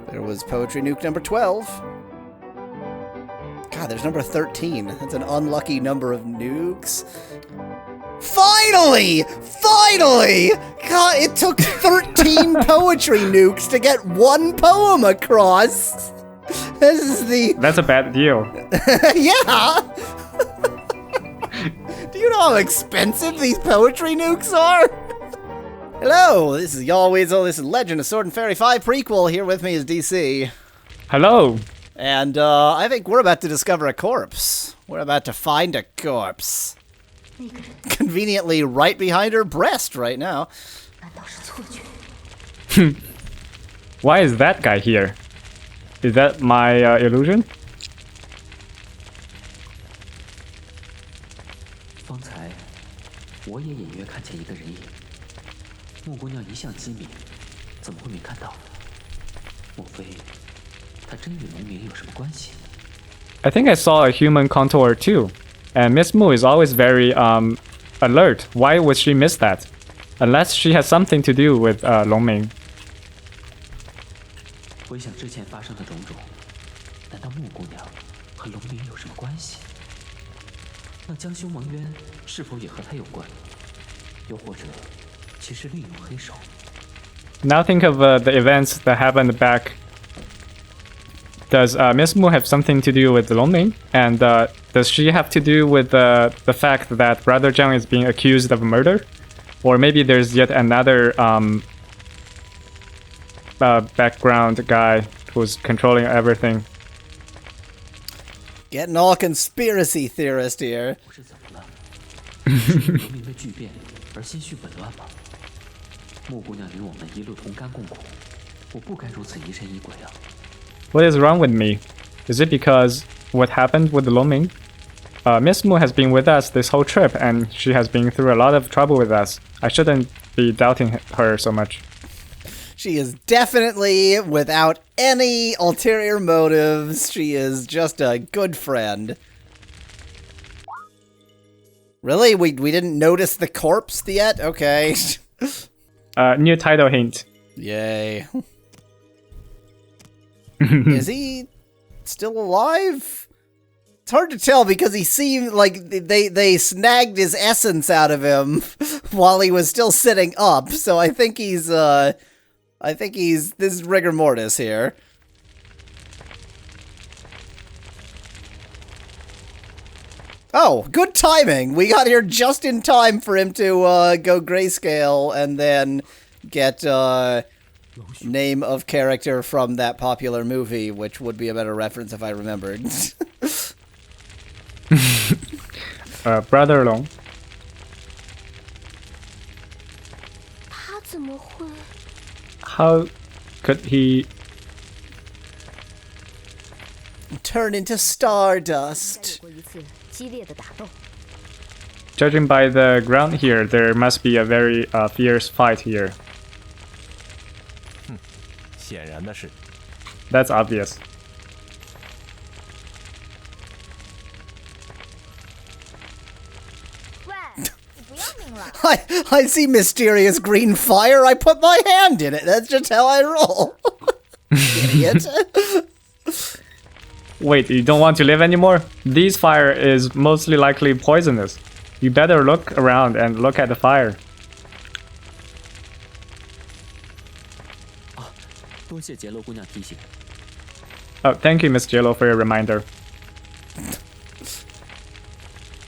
There was poetry nuke number 12. God, there's number 13. That's an unlucky number of nukes. Finally! Finally! God, it took 13 poetry nukes to get one poem across. This is the... That's a bad deal. Yeah! Do you know how expensive these poetry nukes are? Hello, this is Yahweasel. This is Legend of Sword and Fairy 5 Prequel. Here with me is DC. Hello. And I think we're about to discover a corpse. We're about to find a corpse. Conveniently right behind her breast right now. Why is that guy here? Is that my illusion? 方才我也隐约看见一个人影。木姑娘一向机敏，怎么会没看到？莫非她真与农民有什么关系？ I think I saw a human contour too. And Miss Mu is always very alert. Why would she miss that? Unless she has something to do with Longming. 回想之前发生的种种，难道木姑娘和农民有什么关系？那江修蒙冤是否也和他有关？又或者，其实另有黑手？ Now think of the events that happened back. Does Miss Mu have something to do with Longming? And does she have to do with the fact that Brother Zhang is being accused of murder? Or maybe there's yet another background guy who's controlling everything. Getting all conspiracy theorist here. 我是怎么了？是农民的巨变而心绪紊乱吗？木姑娘与我们一路同甘共苦，我不该如此疑神疑鬼啊！ What is wrong with me? Is it because what happened with Longming? Miss Mu has been with us this whole trip and she has been through a lot of trouble with us. I shouldn't be doubting her so much. She is definitely without any ulterior motives. She is just a good friend. Really? We didn't notice the corpse yet? Okay. New title hint. Yay. Is he still alive? It's hard to tell because he seemed like they snagged his essence out of him while he was still sitting up. So I think he's this is rigor mortis here. Oh, good timing. We got here just in time for him to go grayscale and then get name of character from that popular movie, which would be a better reference if I remembered. Brother Long. How could he turn into stardust? Judging by the ground here, there must be a very fierce fight here. 显然的是 That's obvious. I see mysterious green fire. I put my hand in it. That's just how I roll. Idiot. Wait, you don't want to live anymore? This fire is mostly likely poisonous. You better look around and look at the fire. 多谢杰罗姑娘提醒。 Oh, thank you, Miss Jello, for your reminder.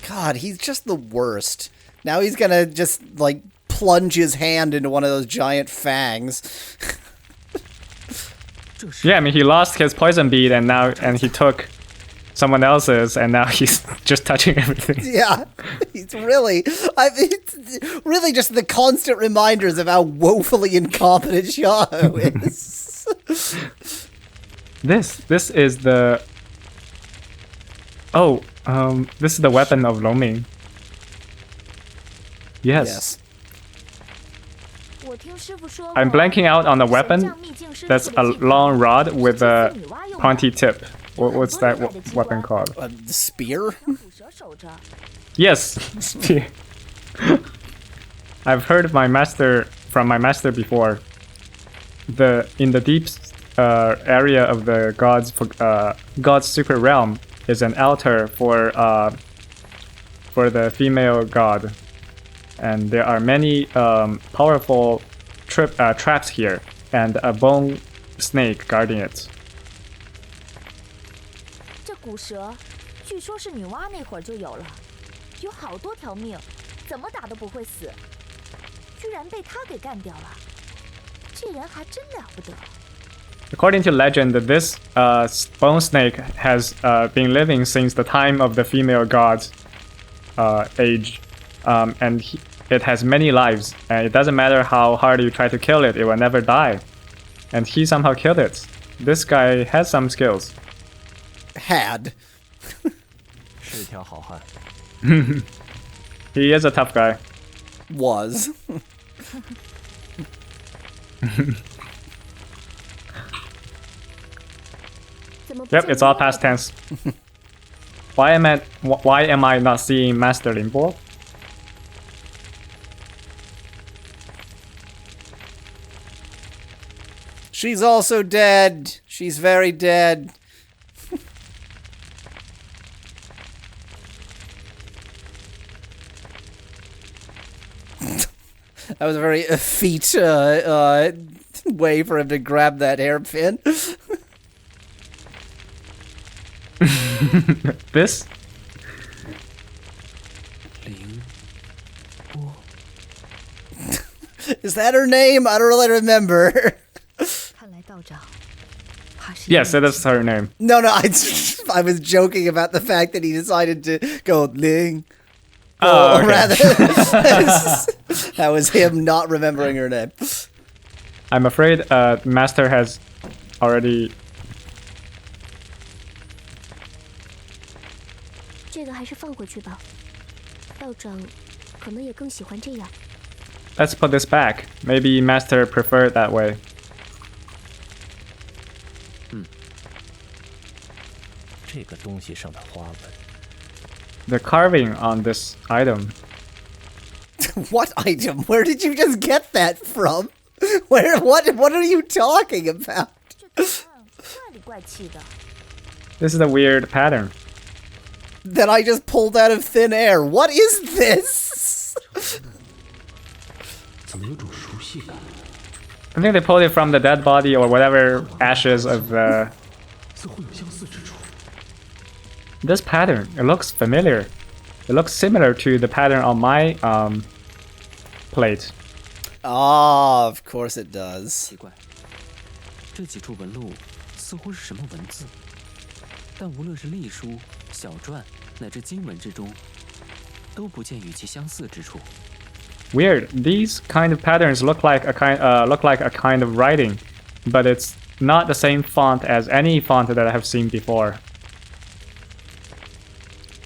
God, he's just the worst. Now he's gonna just, like, plunge his hand into one of those giant fangs. Yeah, I mean, he lost his poison bead and he took someone else's and now he's just touching everything. Yeah, he's really, it's really just the constant reminders of how woefully incompetent Xiao is. This is the... Oh, this is the weapon of Longming. Yes. I'm blanking out on the weapon. That's a long rod with a pointy tip. What's that weapon called? The spear? Yes, spear. I've heard from my master before. In the deep area of the god's secret realm is an altar for the female god, and there are many powerful traps here, and a bone snake guarding it. 这古蛇，据说是女娲那会儿就有了，有好多条命，怎么打都不会死，居然被他给干掉了，这人还真了不得。 According to legend, this bone snake has been living since the time of the female god's age, and it has many lives, and it doesn't matter how hard you try to kill it, it will never die. And he somehow killed it. This guy has some skills. Had. 是条好汉。 He is a tough guy. Was. Yep, it's all past tense. Why am I not seeing Master Limbo? She's also dead. She's very dead. That was a very effete way for him to grab that hairpin. This? 凌波。 Is that her name? I don't really remember. 看来道长怕是 Yes, that is her name. No, I was joking about the fact that he decided to go Ling. Oh, Or okay. rather, that was him not remembering her name. I'm afraid Master has already... 这个还是放回去吧，道长可能也更喜欢这样。 Let's put this back. Maybe Master preferred that way. 这个东西上的花纹， The carving on this item. What item? Where did you just get that from? What are you talking about? 这图案怪里怪气的。 This is a weird pattern. That I just pulled out of thin air. What is this? 怎么有种熟悉感？ I think they pulled it from the dead body or whatever ashes of the... 似乎有相似之处。 This pattern, it looks familiar. It looks similar to the pattern on my plate. Ah, of course it does. 奇怪，这几处纹路似乎是什么文字，但无论是隶书、小篆乃至经文之中，都不见与其相似之处。 Weird. These kind of patterns look like a kind of writing, but it's not the same font as any font that I have seen before.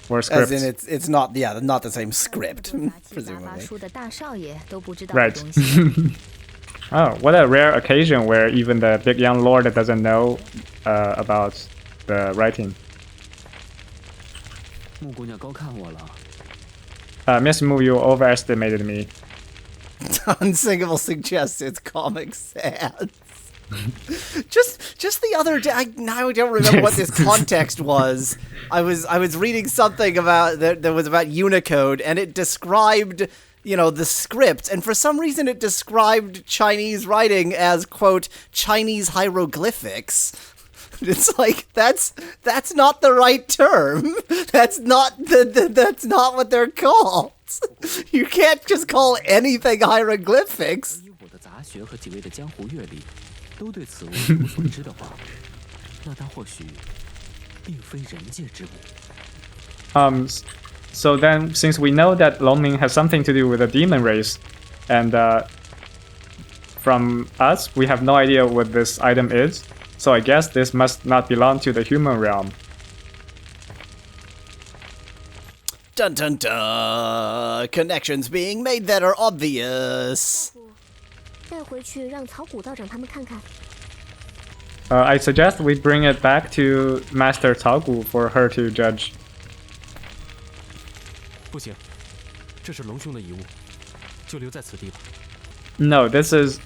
Or As scripts. in, it's not the same script, 杂七杂八 presumably. 书的大少爷都不知道 Right. 的东西。 Oh, what a rare occasion where even the big young lord doesn't know about the writing. 木姑娘高看我了。 Miss Mu, you overestimated me. Unsingable suggests it's Comic Sans. Just the other day, now I don't remember what this context was. I was reading something about that was about Unicode, and it described, the script, and for some reason it described Chinese writing as, quote, Chinese hieroglyphics. It's like that's not the right term. That's not that's not what they're called. You can't just call anything hieroglyphics. 以我的杂学和几位的江湖阅历都对此物一无所知的话，那他或许并非人界之物。 So then, since we know that Longming has something to do with the demon race, and from us, we have no idea what this item is, so I guess this must not belong to the human realm. Dun dun dun! Connections being made that are obvious. 带回去让草谷道长他们看看。 I suggest we bring it back to Master Cao Gu for her to judge. 不行，这是龙兄的遗物，就留在此地吧。 No, this is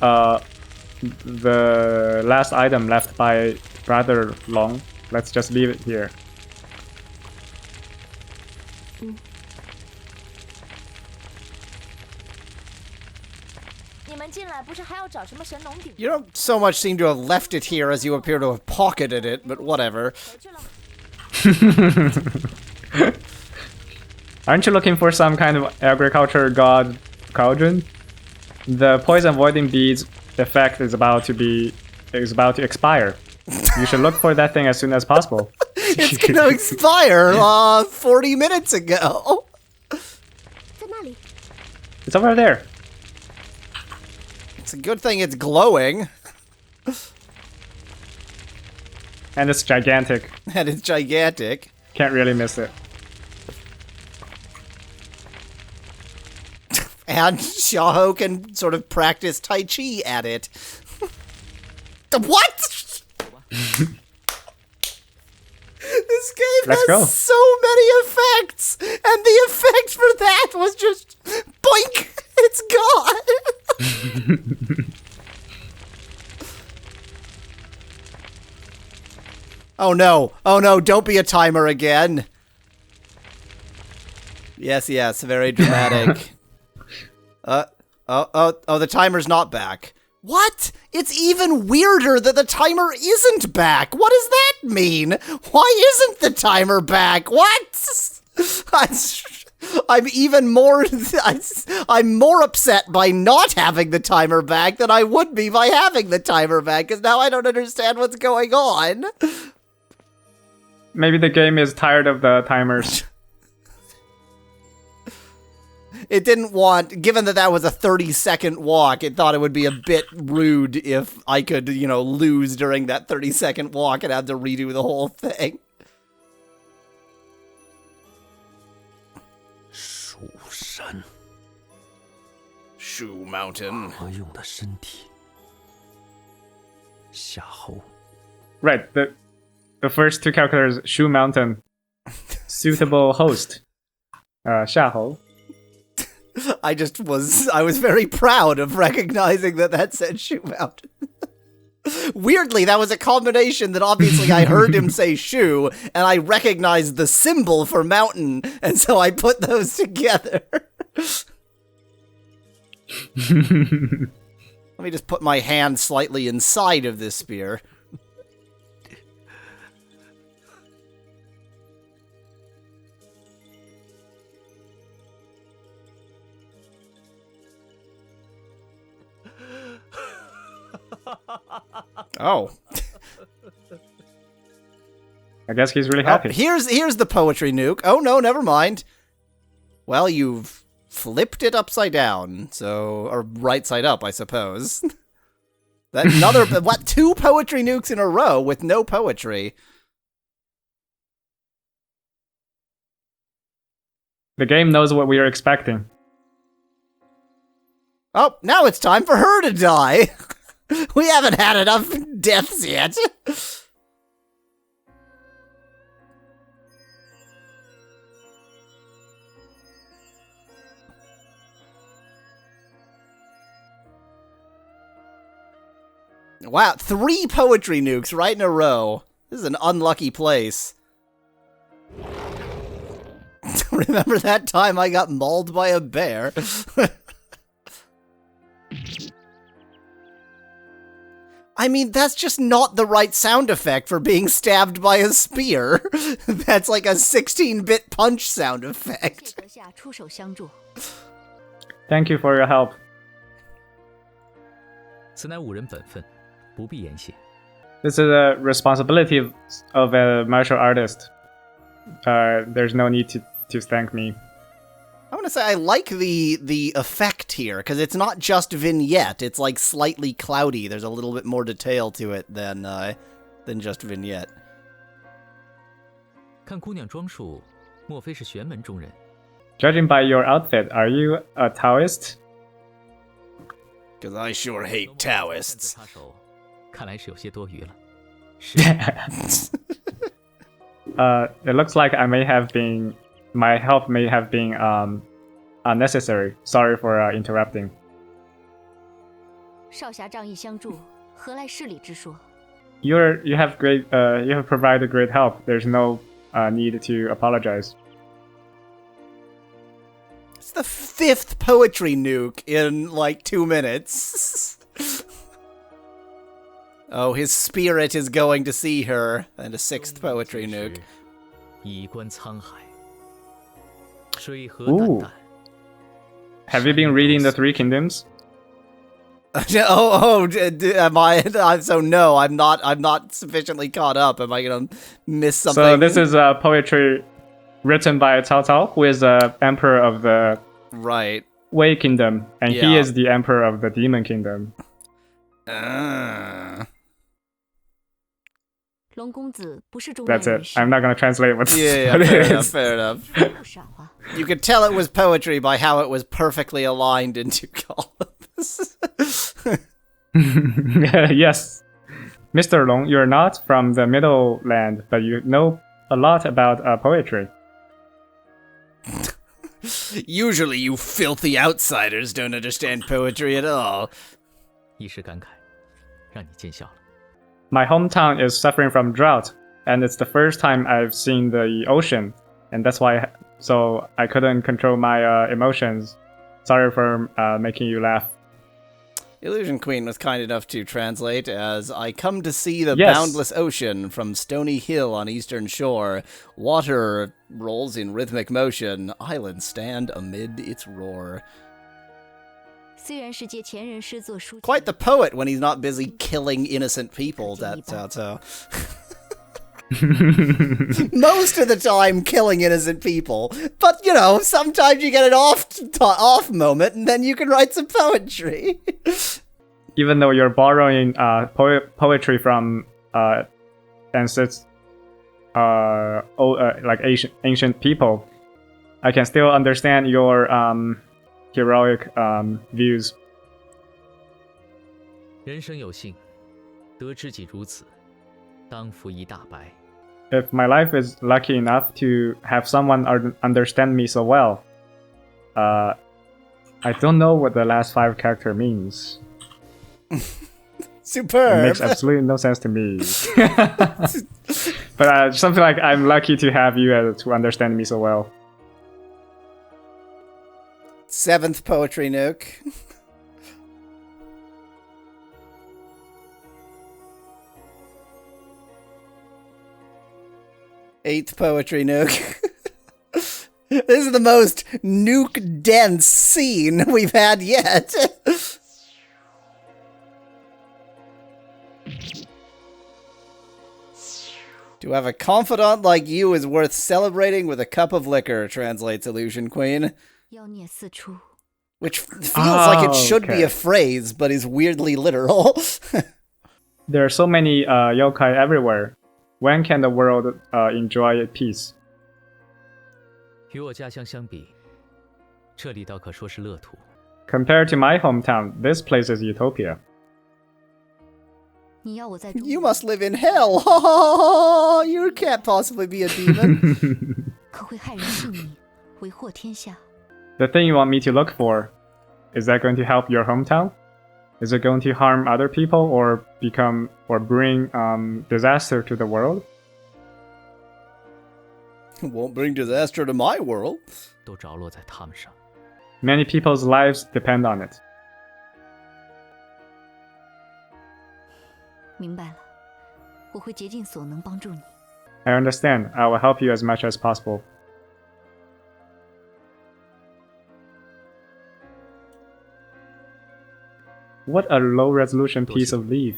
the last item left by Brother Long. Let's just leave it here. You don't so much seem to have left it here as you appear to have pocketed it, but whatever. Aren't you looking for some kind of agriculture god cauldron? The poison avoiding beads effect is about to expire. You should look for that thing as soon as possible. It's gonna expire 40 minutes ago. It's over there. It's a good thing it's glowing. And it's gigantic. And it's gigantic. Can't really miss it. And Xiaoho can sort of practice Tai Chi at it. What? This game has so many effects, and the effect for that was just boink. It's gone. Oh no! Oh no! Don't be a timer again. Yes, yes, very dramatic. The timer's not back. What? It's even weirder that the timer isn't back. What does that mean? Why isn't the timer back? What? I'm even more... I'm more upset by not having the timer back than I would be by having the timer back, because now I don't understand what's going on. Maybe the game is tired of the timers. It didn't want, given that that was a 30-second walk, it thought it would be a bit rude if I could, you know, lose during that 30-second walk and have to redo the whole thing. Shu Mountain. Right, the first two characters, Shu Mountain. Suitable host. Xiahou. I was very proud of recognizing that said Shu Mountain. Weirdly, that was a combination that obviously I heard him say Shu, and I recognized the symbol for mountain, and so I put those together. Let me just put my hand slightly inside of this spear. Oh. I guess he's really happy. Here's the poetry nuke. Oh no, never mind. Well, you've flipped it upside down, so, or right side up, I suppose. That another, what, 2 poetry nukes in a row with no poetry. The game knows what we are expecting. Oh, now it's time for her to die. We haven't had enough deaths yet. Wow, 3 poetry nukes right in a row. This is an unlucky place. Remember that time I got mauled by a bear? I mean, that's just not the right sound effect for being stabbed by a spear. That's like a 16-bit punch sound effect. Thank you for your help. This is a responsibility of a martial artist. There's no need to thank me. I want to say I like the effect here, because it's not just vignette, it's like slightly cloudy. There's a little bit more detail to it than just vignette. Judging by your outfit, are you a Taoist? Because I sure hate Taoists. It looks like my help may have been unnecessary. Sorry for interrupting. 少侠仗义相助，何来势理之说？ You have provided great help. There's no need to apologize. It's the 5th poetry nuke in like 2 minutes. Oh, his spirit is going to see her, and a 6th poetry nuke. 以观沧海，水何 Ooh. 澹澹。 Have you been reading the Three Kingdoms? Am I? So no, I'm not. I'm not sufficiently caught up. Am I gonna miss something? So this is poetry written by Cao Cao, who is emperor of the right. Wei Kingdom, and he Yeah. is the emperor of the Demon Kingdom. 龙公子不是中原 That's 人 it. 士， I'm not gonna translate what Yeah, what it fair enough. is. Fair enough. 不傻话。 You could tell it was poetry by how it was perfectly aligned into columns. Yes. Mr. Long, you're not from the Middle Land, but you know a lot about poetry. Usually, you filthy outsiders don't understand poetry at all. 一时感慨，让你见笑了。 My hometown is suffering from drought, and it's the first time I've seen the ocean, and that's why so I couldn't control my emotions. Sorry for making you laugh. Illusion Queen was kind enough to translate as, I come to see the Yes. boundless ocean from Stony Hill on eastern shore. Water rolls in rhythmic motion. Islands stand amid its roar. 虽然是借前人诗作抒情， Quite the poet when he's not busy killing innocent people, that Cao Cao. Most of the time killing innocent people. But, you know, sometimes you get an off moment and then you can write some poetry. Even though you're borrowing poetry from like ancient people, I can still understand your heroic views. 人生有幸，得知己如此，当服一大白。 If my life is lucky enough to have someone understand me so well, I don't know what the last 5 character means. Superb. It makes absolutely no sense to me. But something like I'm lucky to have you to understand me so well. 7th poetry nuke. Eighth poetry nuke. This is the most nuke-dense scene we've had yet. To have a confidant like you is worth celebrating with a cup of liquor, translates Illusion Queen. 妖孽四出， Which feels like it should be okay. a phrase, but is weirdly literal. There are so many yokai everywhere. When can the world enjoy peace? 与我家乡相比，这里倒可说是乐土。 Compared to my hometown, this place is utopia. 你要我在中 You 原 must live in hell. You can't possibly be a demon. 可会害人性命，为祸天下。 The thing you want me to look for, is that going to help your hometown? Is it going to harm other people or bring disaster to the world? Won't bring disaster to my world. 都着落在他们上。 Many people's lives depend on it. 明白了，我会竭尽所能帮助你。 I understand. I will help you as much as possible. What a low-resolution piece of leaf.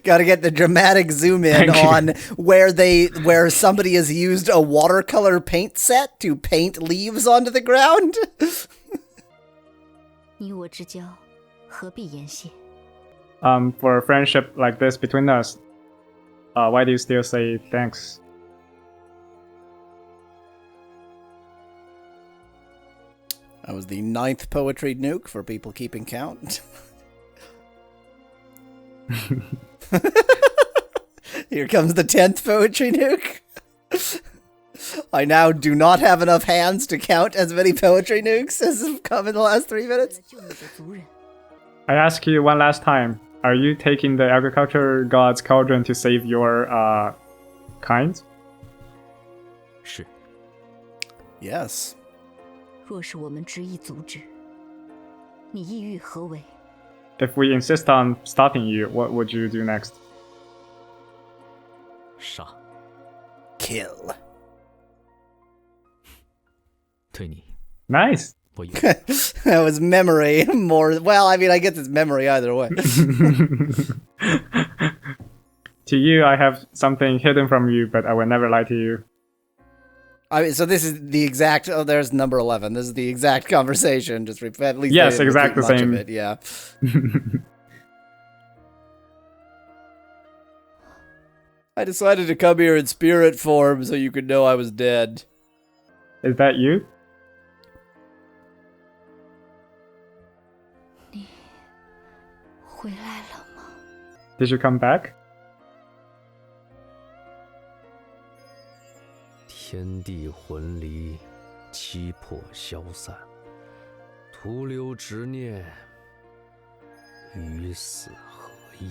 Gotta get the dramatic zoom in Thank you. on where somebody has used a watercolor paint set to paint leaves onto the ground. 你我之交，何必言谢？ For a friendship like this between us, why do you still say thanks? That was the 9th poetry nuke for people keeping count. Here comes the 10th poetry nuke. I now do not have enough hands to count as many poetry nukes as have come in the last 3 minutes. 救你的族人， I ask you one last time. Are you taking the agriculture god's cauldron to save your kind? 是。 Yes. 若是我们执意阻止，你意欲何为？ If we insist on stopping you, what would you do next? 杀。 Kill. 对你， Nice. 我有 That was memory more. Well, I mean, I guess it's memory either way. To you, I have something hidden from you, but I will never lie to you. I mean, so this is the exact. Oh, there's number 11. This is the exact conversation. Just at least. Yes, they didn't exact repeat the much of same. it, yeah. I decided to come here in spirit form so you could know I was dead. Is that you? 回来了吗？ Did you come back? 天地魂离，七魄消散，徒留执念，与死何异？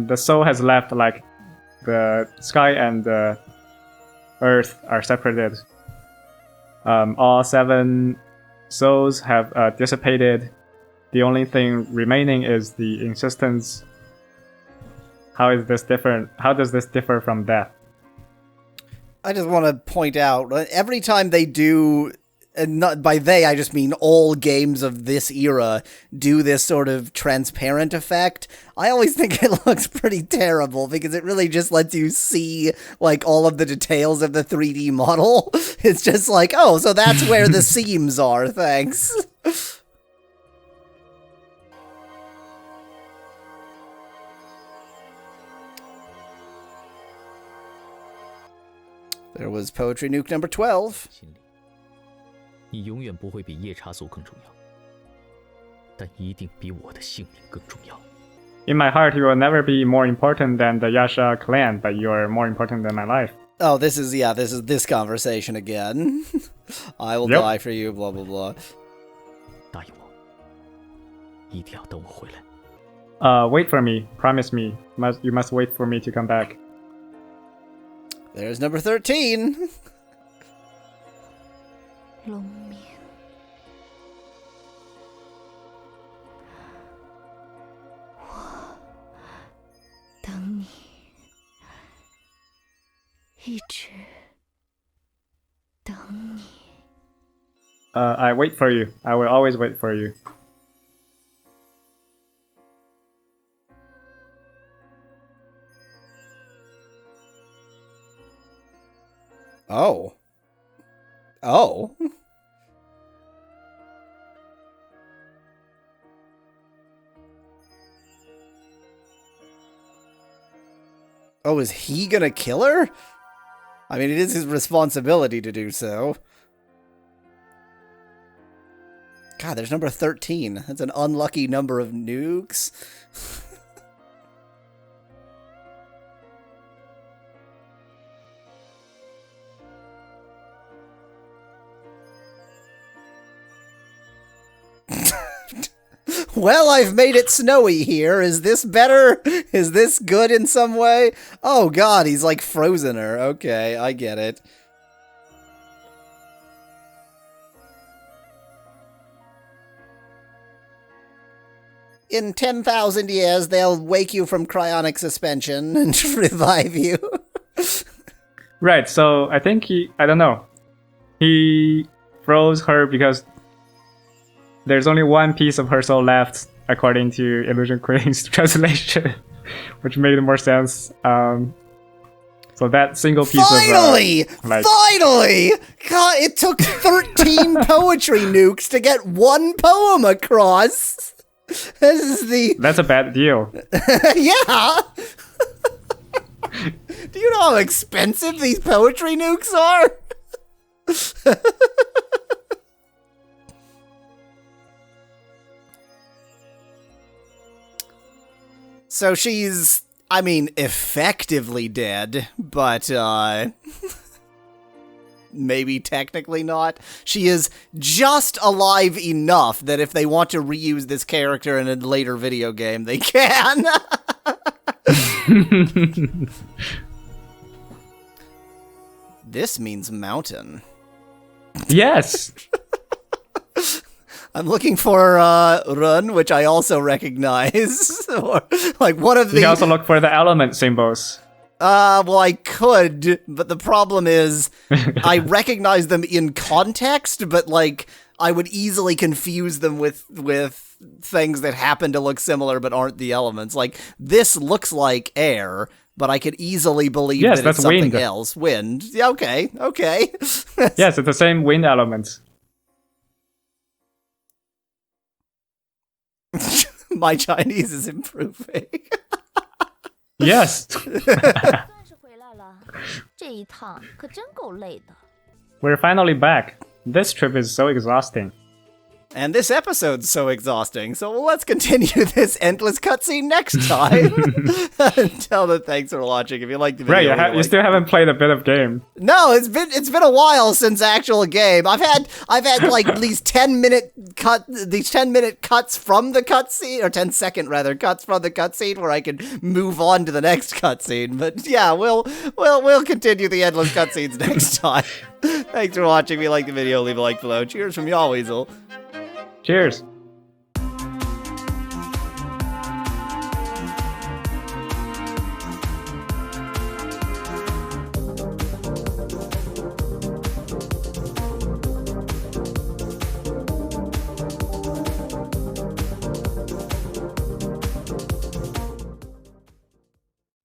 The soul has left, like the sky and the earth are separated. All 7 souls have dissipated. The only thing remaining is the insistence. How is this different? How does this differ from death? I just want to point out, every time they do, and not by they, I just mean all games of this era do this sort of transparent effect, I always think it looks pretty terrible because it really just lets you see, like, all of the details of the 3D model. It's just like, oh, so that's where the seams are, thanks. There was Poetry Nuke number 12. 心里，你永远不会比夜叉族更重要，但一定比我的性命更重要。 In my heart, you will never be more important than the Yasha clan, but you are more important than my life. Oh, this is this conversation again. I will Yep. die for you, blah, blah, blah. 答应我，一定要等我回来。 Wait for me. Promise me. You must wait for me to come back. There's number 13. 龙明，我等你，一直等你。 I wait for you. I will always wait for you. Oh. Oh. Oh, is he gonna kill her? I mean, it is his responsibility to do so. God, there's number 13. That's an unlucky number of nukes. Well, I've made it snowy here. Is this better? Is this good in some way? Oh god, he's like frozen her. Okay, I get it. In 10,000 years, they'll wake you from cryonic suspension and revive you. Right, so I think I don't know. He froze her because there's only one piece of her soul left, according to Illusion Queen's translation, which made more sense. So that single piece Finally! of... Finally! God, it took 13 poetry nukes to get one poem across. This is the... That's a bad deal. Yeah! Do you know how expensive these poetry nukes are? So she's, I mean, effectively dead, but, maybe technically not. She is just alive enough that if they want to reuse this character in a later video game, they can. This means mountain. Yes! I'm looking for run, which I also recognize. Or, like one of the. You can also look for the element symbols. Well, I could, but the problem is I recognize them in context, but like I would easily confuse them with things that happen to look similar but aren't the elements. Like this looks like air, but I could easily believe that that's it's something wind. else. Wind. Yeah, okay. Yes, it's the same wind element. My Chinese is improving. Yes! 算是回来了，这一趟可真够累的。 We're finally back. This trip is so exhausting. And this episode's so exhausting, so let's continue this endless cutscene next time. Tell them thanks for watching. If you liked the video, Right, you still haven't played a bit of game. No, it's been a while since actual game. I've had like these 10-minute cuts from the cutscene, or 10-second rather cuts from the cutscene where I can move on to the next cutscene. But yeah, we'll continue the endless cutscenes next time. Thanks for watching. If you liked the video, leave a like below. Cheers from Yahweasel. Cheers!